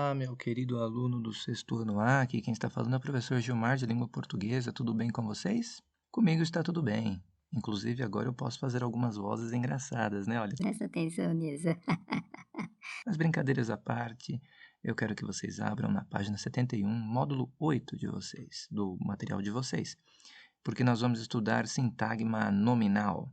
Olá, meu querido aluno do sexto ano A, aqui quem está falando é o professor Gilmar de Língua Portuguesa. Tudo bem com vocês? Comigo está tudo bem. Inclusive, agora eu posso fazer algumas vozes engraçadas, né? Olha, Presta atenção nisso. mas brincadeiras à parte, eu quero que vocês abram na página 71, módulo 8 de vocês, do material de vocês, porque nós vamos estudar sintagma nominal.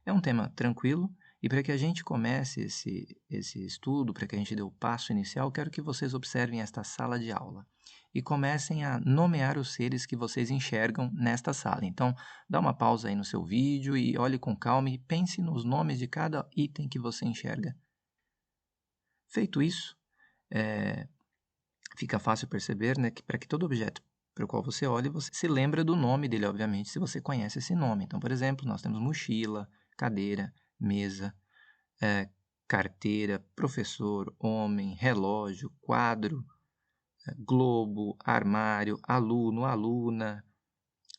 É um tema tranquilo e para que a gente comece esse estudo, para que a gente dê o passo inicial, quero que vocês observem esta sala de aula e comecem a nomear os seres que vocês enxergam nesta sala. Então, dá uma pausa aí no seu vídeo e olhe com calma e pense nos nomes de cada item que você enxerga. Feito isso, fica fácil perceber, né, que para que todo objeto para o qual você olha, você se lembra do nome dele, obviamente, se você conhece esse nome. Então, por exemplo, nós temos mochila, cadeira, mesa, carteira, professor, homem, relógio, quadro, globo, armário, aluno, aluna,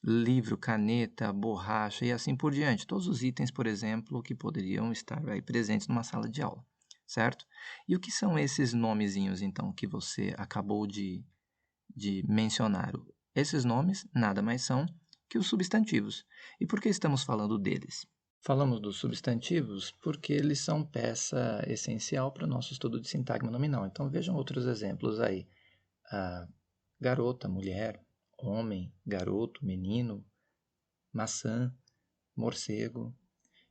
livro, caneta, borracha e assim por diante. Todos os itens, por exemplo, que poderiam estar aí presentes numa sala de aula, certo? E o que são esses nomezinhos, então, que você acabou de mencionar? Esses nomes nada mais são que os substantivos. E por que estamos falando deles? Falamos dos substantivos porque eles são peça essencial para o nosso estudo de sintagma nominal. Então vejam outros exemplos aí. Garota, mulher, homem, garoto, menino, maçã, morcego.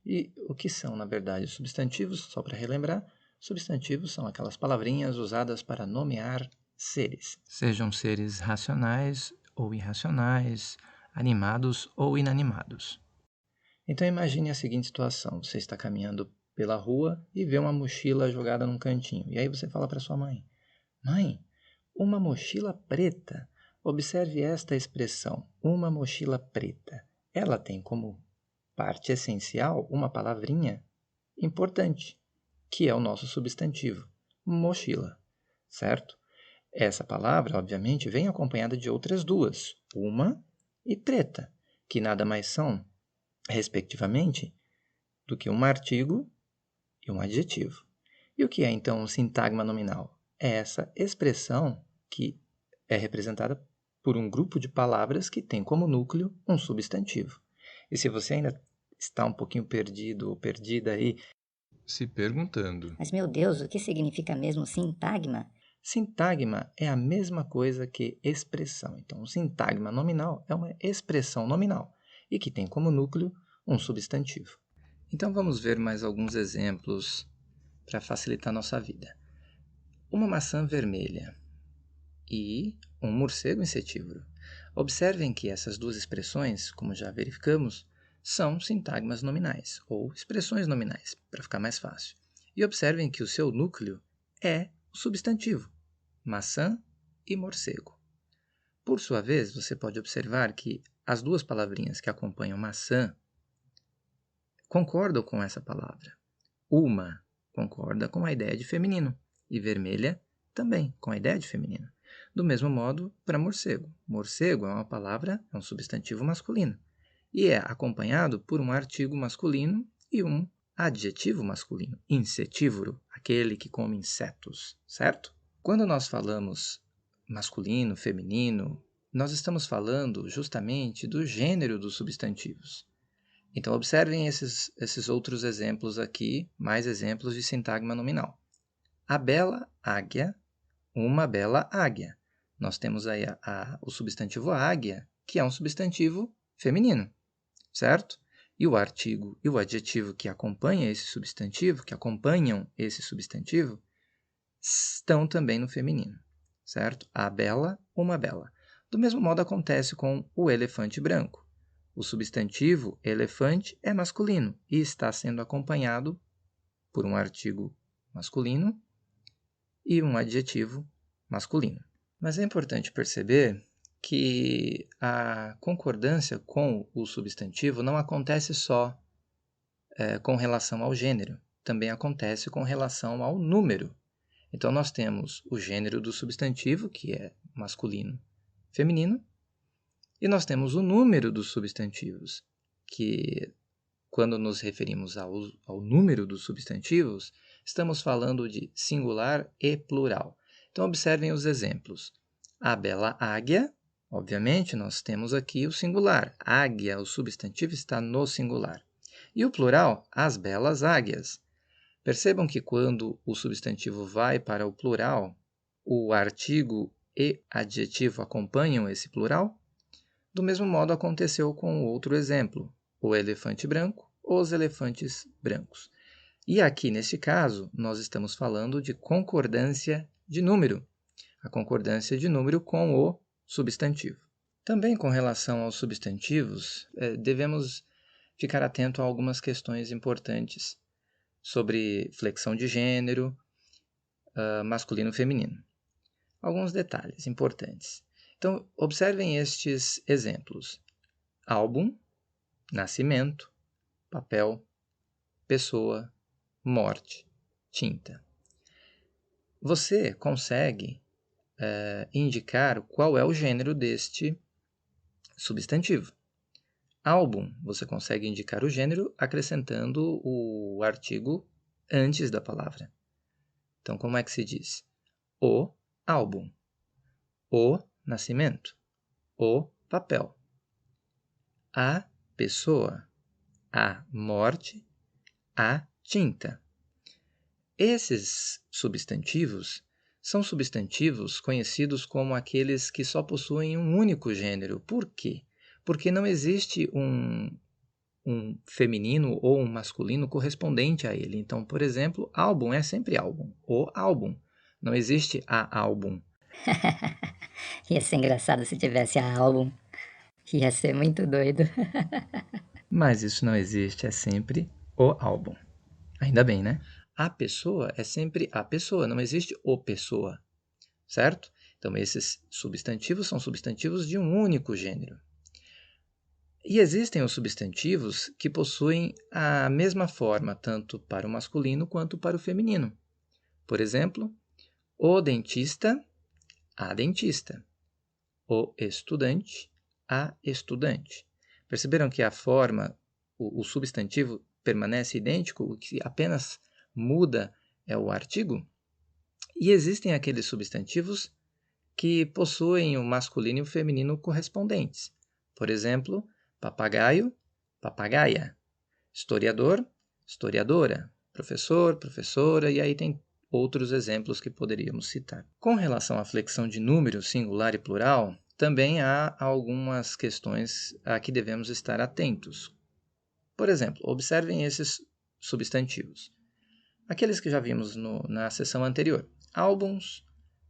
E o que são, na verdade, substantivos? Só para relembrar, substantivos são aquelas palavrinhas usadas para nomear seres. Sejam seres racionais ou irracionais, animados ou inanimados. Então imagine a seguinte situação: você está caminhando pela rua e vê uma mochila jogada num cantinho. E aí você fala para sua mãe: Mãe, uma mochila preta. Observe esta expressão, uma mochila preta. Ela tem como parte essencial uma palavrinha importante, que é o nosso substantivo, mochila, certo? Essa palavra, obviamente, vem acompanhada de outras duas, uma e preta, que nada mais são, respectivamente, do que um artigo e um adjetivo. E o que é, então, um sintagma nominal? É essa expressão que é representada por um grupo de palavras que tem como núcleo um substantivo. E se você ainda está um pouquinho perdido ou perdida aí, se perguntando: Mas, meu Deus, o que significa mesmo sintagma? sintagma é a mesma coisa que expressão. Então, o sintagma nominal é uma expressão nominal e que tem como núcleo um substantivo. Então, vamos ver mais alguns exemplos para facilitar nossa vida. Uma maçã vermelha e um morcego insetívoro. Observem que essas duas expressões, como já verificamos, são sintagmas nominais, ou expressões nominais, para ficar mais fácil. E observem que o seu núcleo é o substantivo, maçã e morcego. Por sua vez, você pode observar que as duas palavrinhas que acompanham maçã concordam com essa palavra. Uma concorda com a ideia de feminino e vermelha também com a ideia de feminino. Do mesmo modo, para morcego. Morcego é uma palavra, é um substantivo masculino e é acompanhado por um artigo masculino e um adjetivo masculino, insetívoro, aquele que come insetos, certo? Quando nós falamos masculino, feminino, nós estamos falando justamente do gênero dos substantivos. Então, observem esses outros exemplos aqui, mais exemplos de sintagma nominal. A bela águia, uma bela águia. Nós temos aí o substantivo águia, que é um substantivo feminino, certo? E o artigo e o adjetivo que acompanham esse substantivo, estão também no feminino, certo? A bela, uma bela. Do mesmo modo acontece com o elefante branco. O substantivo elefante é masculino e está sendo acompanhado por um artigo masculino e um adjetivo masculino. Mas é importante perceber que a concordância com o substantivo não acontece só com relação ao gênero, também acontece com relação ao número. Então, nós temos o gênero do substantivo, que é masculino, feminino, e nós temos o número dos substantivos, que, quando nos referimos ao número dos substantivos, estamos falando de singular e plural. Então, observem os exemplos. A bela águia, obviamente, nós temos aqui o singular. Águia, o substantivo, está no singular. E o plural, as belas águias. Percebam que quando o substantivo vai para o plural, o artigo e adjetivo acompanham esse plural? Do mesmo modo aconteceu com o outro exemplo, o elefante branco, os elefantes brancos. E aqui, neste caso, nós estamos falando de concordância de número, a concordância de número com o substantivo. Também com relação aos substantivos, devemos ficar atento a algumas questões importantes sobre flexão de gênero, masculino e feminino. Alguns detalhes importantes. Então, observem estes exemplos. Álbum, nascimento, papel, pessoa, morte, tinta. Você consegue indicar qual é o gênero deste substantivo. Álbum, você consegue indicar o gênero acrescentando o artigo antes da palavra. Então, como é que se diz? O álbum, o nascimento, o papel, a pessoa, a morte, a tinta. Esses substantivos são substantivos conhecidos como aqueles que só possuem um único gênero. Por quê? Porque não existe um feminino ou um masculino correspondente a ele. Então, por exemplo, álbum é sempre álbum, o álbum. Não existe a álbum. Ia ser engraçado se tivesse a álbum. Ia ser muito doido. Mas isso não existe, é sempre o álbum. Ainda bem, né? A pessoa é sempre a pessoa, não existe o pessoa, certo? Então, esses substantivos são substantivos de um único gênero. E existem os substantivos que possuem a mesma forma, tanto para o masculino quanto para o feminino. Por exemplo, o dentista, a dentista. O estudante, a estudante. Perceberam que a forma, o substantivo permanece idêntico, o que apenas muda é o artigo? E existem aqueles substantivos que possuem o masculino e o feminino correspondentes. Por exemplo, papagaio, papagaia. Historiador, historiadora. Professor, professora, e aí tem outros exemplos que poderíamos citar. Com relação à flexão de número singular e plural, também há algumas questões a que devemos estar atentos. Por exemplo, observem esses substantivos. Aqueles que já vimos na sessão anterior. Álbuns,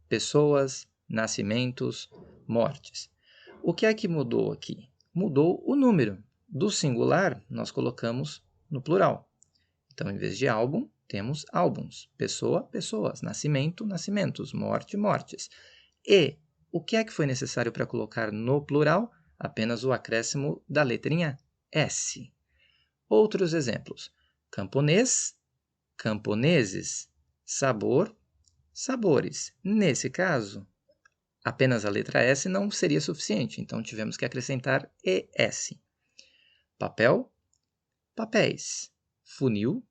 pessoas, nascimentos, mortes. O que é que mudou aqui? Mudou o número. Do singular, nós colocamos no plural. Então, em vez de álbum, temos álbuns. Pessoa, pessoas. Nascimento, nascimentos. Morte, mortes. E o que é que foi necessário para colocar no plural? Apenas o acréscimo da letrinha S. Outros exemplos. Camponês, camponeses. Sabor, sabores. Nesse caso, apenas a letra S não seria suficiente, então tivemos que acrescentar ES. Papel, papéis. Funil,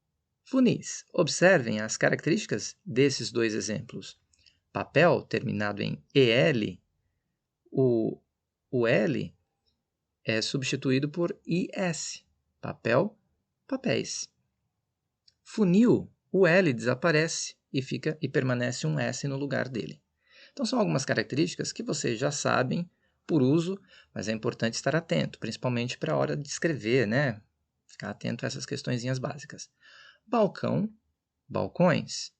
funis. Observem as características desses dois exemplos. Papel, terminado em EL, o L é substituído por IS. Papel, papéis. Funil, o L desaparece e permanece um S no lugar dele. Então, são algumas características que vocês já sabem por uso, mas é importante estar atento, principalmente para a hora de escrever, né? Ficar atento a essas questõezinhas básicas. Balcão, balcões.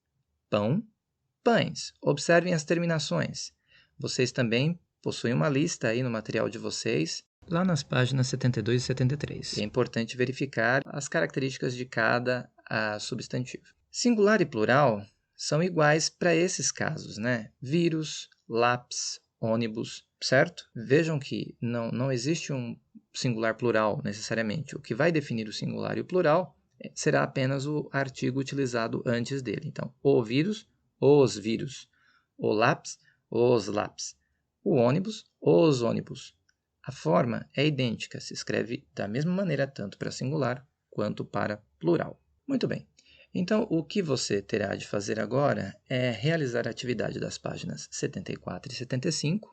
Pão, pães. Observem as terminações. Vocês também possuem uma lista aí no material de vocês, lá nas páginas 72 e 73. É importante verificar as características de cada substantivo. Singular e plural são iguais para esses casos, né? Vírus, lápis, ônibus, certo? Vejam que não existe um singular plural necessariamente. O que vai definir o singular e o plural será apenas o artigo utilizado antes dele. Então, o vírus, os vírus. O lápis, os lápis. O ônibus, os ônibus. A forma é idêntica, se escreve da mesma maneira tanto para singular quanto para plural. Muito bem. Então, o que você terá de fazer agora é realizar a atividade das páginas 74 e 75,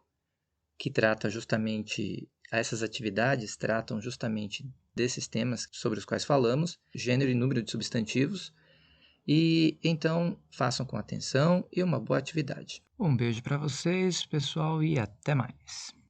que trata justamente, essas atividades tratam justamente desses temas sobre os quais falamos, gênero e número de substantivos, e então façam com atenção e uma boa atividade. Um beijo para vocês, pessoal, e até mais.